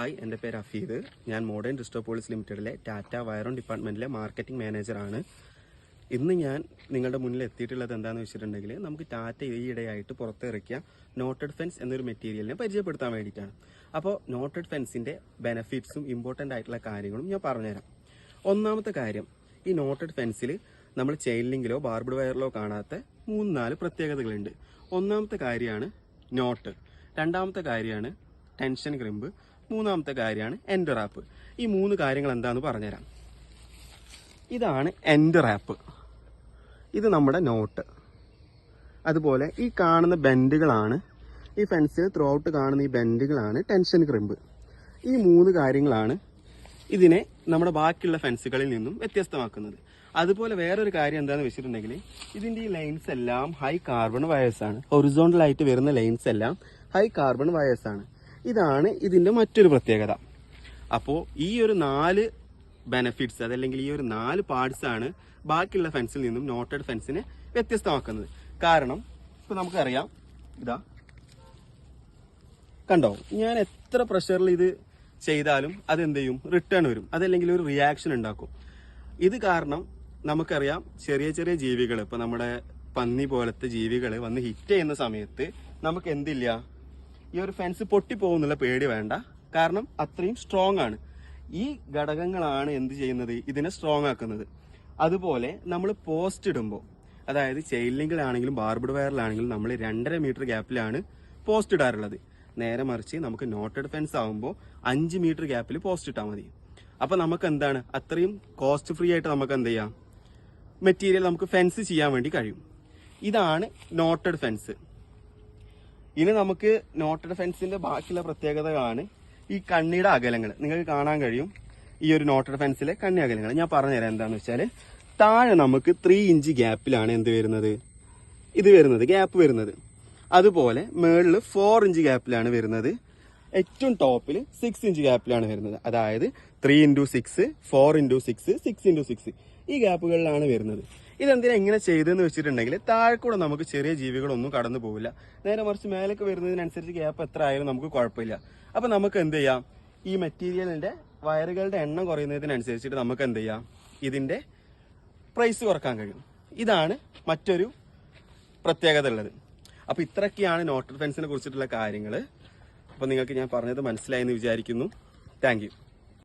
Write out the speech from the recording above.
Hi, എൻ്റെ പേര് അഫീദ്. ഞാൻ മോഡേൺ ഡിസ്ട്രോപോളിസ് ലിമിറ്റഡിലെ ടാറ്റ വയറോൺ ഡിപ്പാർട്ട്മെൻറ്റിലെ മാർക്കറ്റിംഗ് മാനേജറാണ്. ഇന്ന് ഞാൻ നിങ്ങളുടെ മുന്നിൽ എത്തിയിട്ടുള്ളത് എന്താണെന്ന് വെച്ചിട്ടുണ്ടെങ്കിൽ, നമുക്ക് ടാറ്റ ഈയിടെയായിട്ട് പുറത്തിറക്കിയ നോട്ടഡ് ഫെൻസ് എന്നൊരു മെറ്റീരിയലിനെ പരിചയപ്പെടുത്താൻ വേണ്ടിയിട്ടാണ്. അപ്പോൾ നോട്ടഡ് ഫെൻസിൻ്റെ ബെനഫിറ്റ്സും ഇമ്പോർട്ടൻ്റ് ആയിട്ടുള്ള കാര്യങ്ങളും ഞാൻ പറഞ്ഞുതരാം. ഒന്നാമത്തെ കാര്യം, ഈ നോട്ടഡ് ഫെൻസിൽ നമ്മൾ ചെയിൻ ലിങ്കിലോ ബാർബിഡ് വയറിലോ കാണാത്ത 3-4 പ്രത്യേകതകളുണ്ട്. ഒന്നാമത്തെ കാര്യമാണ് നോട്ട്, രണ്ടാമത്തെ കാര്യമാണ് ടെൻഷൻ ക്രിമ്പ്, മൂന്നാമത്തെ കാര്യമാണ് എൻഡ് റാപ്പ്. ഈ 3 കാര്യങ്ങൾ എന്താന്ന് പറഞ്ഞുതരാം. ഇതാണ് എൻഡ് റാപ്പ്, ഇത് നമ്മുടെ നോട്ട്. അതുപോലെ ഈ കാണുന്ന ബെൻഡുകളാണ്, ഈ ഫെൻസിൽ ത്രൂ ഔട്ട് കാണുന്ന ഈ ബെൻഡുകളാണ് ടെൻഷൻ ക്രിമ്പ്. ഈ 3 കാര്യങ്ങളാണ് ഇതിനെ നമ്മുടെ ബാക്കിയുള്ള ഫെൻസുകളിൽ നിന്നും വ്യത്യസ്തമാക്കുന്നത്. അതുപോലെ വേറൊരു കാര്യം എന്താണെന്ന് വെച്ചിട്ടുണ്ടെങ്കിൽ, ഇതിൻ്റെ ഈ ലൈൻസ് എല്ലാം ഹൈ കാർബൺ വയേഴ്സാണ്. ഹൊറിസോണ്ടലായിട്ട് വരുന്ന ലൈൻസ് എല്ലാം ഹൈ കാർബൺ വയേഴ്സാണ്. ഇതാണ് ഇതിൻ്റെ മറ്റൊരു പ്രത്യേകത. അപ്പോൾ ഈ ഒരു 4 ബെനഫിറ്റ്സ്, അതല്ലെങ്കിൽ ഈ ഒരു 4 പാർട്സ് ആണ് ബാക്കിയുള്ള ഫെൻസിൽ നിന്നും നോട്ടഡ് ഫെൻസിനെ വ്യത്യസ്തമാക്കുന്നത്. കാരണം ഇപ്പൊ നമുക്കറിയാം, ഇതാ കണ്ടോ, ഞാൻ എത്ര പ്രഷറിൽ ഇത് ചെയ്താലും അതെന്ത് ചെയ്യും, റിട്ടേൺ വരും, അതല്ലെങ്കിൽ ഒരു റിയാക്ഷൻ ഉണ്ടാക്കും. ഇത് കാരണം നമുക്കറിയാം, ചെറിയ ചെറിയ ജീവികൾ, ഇപ്പൊ നമ്മുടെ പന്നി പോലത്തെ ജീവികൾ വന്ന് ഹിറ്റ് ചെയ്യുന്ന സമയത്ത് നമുക്ക് എന്തില്ല, ഈ ഒരു ഫെൻസ് പൊട്ടിപ്പോകുന്നുള്ള പേടി വേണ്ട. കാരണം അത്രയും സ്ട്രോങ് ആണ്. ഈ ഘടകങ്ങളാണ് എന്ത് ചെയ്യുന്നത്, ഇതിനെ സ്ട്രോങ് ആക്കുന്നത്. അതുപോലെ നമ്മൾ പോസ്റ്റ് ഇടുമ്പോൾ, അതായത് ചെയിൻ ലിങ്കിലാണെങ്കിലും ബാർബിഡ് വയറിലാണെങ്കിലും നമ്മൾ 2.5 മീറ്റർ ഗ്യാപ്പിലാണ് പോസ്റ്റ് ഇടാറുള്ളത്. നേരെ മറിച്ച് നമുക്ക് നോട്ടഡ് ഫെൻസ് ആകുമ്പോൾ 5 മീറ്റർ ഗ്യാപ്പിൽ പോസ്റ്റ് ഇട്ടാൽ മതി. അപ്പൊ നമുക്ക് എന്താണ്, അത്രയും കോസ്റ്റ് ഫ്രീ ആയിട്ട് നമുക്ക് എന്ത് ചെയ്യാം, മെറ്റീരിയൽ നമുക്ക് ഫെൻസ് ചെയ്യാൻ വേണ്ടി കഴിയും. ഇതാണ് നോട്ടഡ് ഫെൻസ്. ഇനി നമുക്ക് നോട്ടഡ് ഫെൻസിന്റെ ബാക്കിയുള്ള പ്രത്യേകതകളാണ് ഈ കണ്ണിയുടെ അകലങ്ങൾ. നിങ്ങൾക്ക് കാണാൻ കഴിയും ഈ ഒരു നോട്ടഡ് ഫെൻസിലെ കണ്ണി അകലങ്ങൾ. ഞാൻ പറഞ്ഞുതരാം എന്താണെന്ന് വെച്ചാൽ, താഴെ നമുക്ക് 3 ഇഞ്ച് ഗ്യാപ്പിലാണ് എന്ത് വരുന്നത്, ഇത് വരുന്നത്, ഗ്യാപ്പ് വരുന്നത്. അതുപോലെ മേളിൽ 4 ഇഞ്ച് ഗ്യാപ്പിലാണ് വരുന്നത്. ഏറ്റവും ടോപ്പിൽ 6 ഇഞ്ച് ഗ്യാപ്പിലാണ് വരുന്നത്. അതായത് 3x6, 4x6, 6x6 ഈ ഗ്യാപ്പുകളിലാണ് വരുന്നത്. ഇതെന്തിനാ ഇങ്ങനെ ചെയ്തതെന്ന് വെച്ചിട്ടുണ്ടെങ്കിൽ, താഴെ കൂടെ നമുക്ക് ചെറിയ ജീവികളൊന്നും കടന്നു പോകില്ല. നേരെ മറിച്ച് മേലേക്ക് വരുന്നതിനനുസരിച്ച് ഗ്യാപ്പ് എത്ര ആയാലും നമുക്ക് കുഴപ്പമില്ല. അപ്പൊ നമുക്ക് എന്ത് ചെയ്യാം, ഈ മെറ്റീരിയലിന്റെ വയറുകളുടെ എണ്ണം കുറയുന്നതിനനുസരിച്ചിട്ട് നമുക്ക് എന്ത് ചെയ്യാം, ഇതിന്റെ പ്രൈസ് കുറക്കാൻ കഴിയും. ഇതാണ് മറ്റൊരു പ്രത്യേകത ഉള്ളത്. അപ്പൊ ഇത്രയൊക്കെയാണ് നോട്ടഡ് ഫെൻസിനെ കുറിച്ചിട്ടുള്ള കാര്യങ്ങൾ. അപ്പൊ നിങ്ങൾക്ക് ഞാൻ പറഞ്ഞത് മനസ്സിലായെന്ന് വിചാരിക്കുന്നു. Thank you.